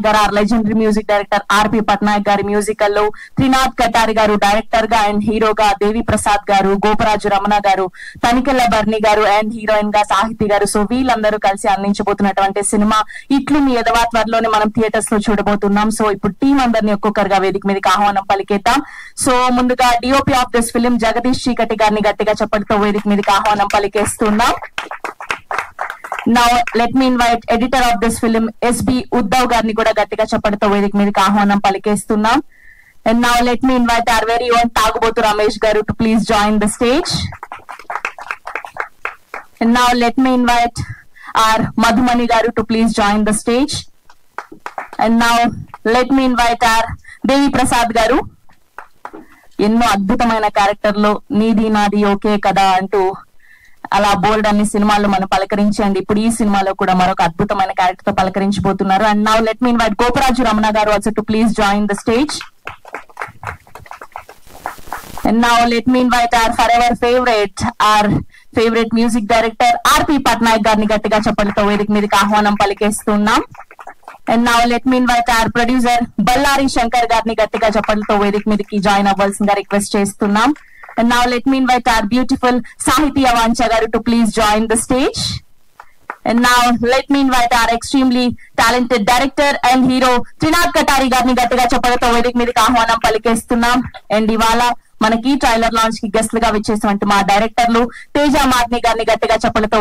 గారు legendary music director RP Patnaik గారి musical లో, త్రినాథ్ కటారి గారు డైరెక్టర్ గా అండ్ హీరోగా, దేవి ప్రసాద్ గారు, గోపరాజు రమణ గారు, తనికెళ్ల బర్ని గారు అండ్ హీరోయిన్ గా సాహితి గారు. సో వీళ్ళందరూ కలిసి అందించబోతున్నటువంటి సినిమా ఇట్లు మీ ఎదవా త్వరలోనే మనం థియేటర్స్ లో చూడబోతున్నాం. సో ఇప్పుడు టీం అందరినీ ఒక్కొక్కరుగా వేదిక మీదకి ఆహ్వానం పలికేద్దాం. సో ముందుగా DOP of this film Jagadish చీకటి గారిని గట్టిగా చప్పటితో వేదిక మీదకి ఆహ్వానం పలికేస్తున్నాం. Now let me invite editor of this film SB Uddhav గారిని కూడా గట్టిగా చప్పటితో వేదిక మీదకి ఆహ్వానం పలికేస్తున్నాం. And now let me invite our very own తాగుబోతు రమేష్ గారు to please join the stage. And now let me invite our Madhumani garu to please join the stage. And now let me invite our Devi Prasad garu. ఎన్నో అద్భుతమైన క్యారెక్టర్లు నీది నాది okay కదా అంటూ అలా బోల్డ్ అన్ని సినిమాల్లో మనం పలకరించండి. ఇప్పుడు ఈ సినిమాలో కూడా మరొక అద్భుతమైన క్యారెక్టర్ తో పలకరించబోతున్నారు. And now let me invite Goparaju Ramana garu also to please join the stage. And now let me invite our forever favourite music director RP Patnaik గారిని గట్టిగా చప్పటితో వేదిక మీదకి ఆహ్వానం పలికేస్తున్నాం. And now let me invite our producer Ballari Shankar గారిని గట్టిగా చప్పటితో వేదిక మీదకి జాయిన్ అవ్వాల్సిందిగా రిక్వెస్ట్ చేస్తున్నాం. And now let me invite our beautiful Sahiti Avancha garu to please join the stage. And now let me invite our extremely talented director and hero Trinath Katari garni gattiga chapalto vediki meediki ఆహ్వానం పలికేస్తున్నాం. And ఇవాళ మనకి trailer launch కి guest లుగా వచ్చేసినటువంటి మా డైరెక్టర్లు తేజ మార్ని గారిని గట్టిగా చప్పలతో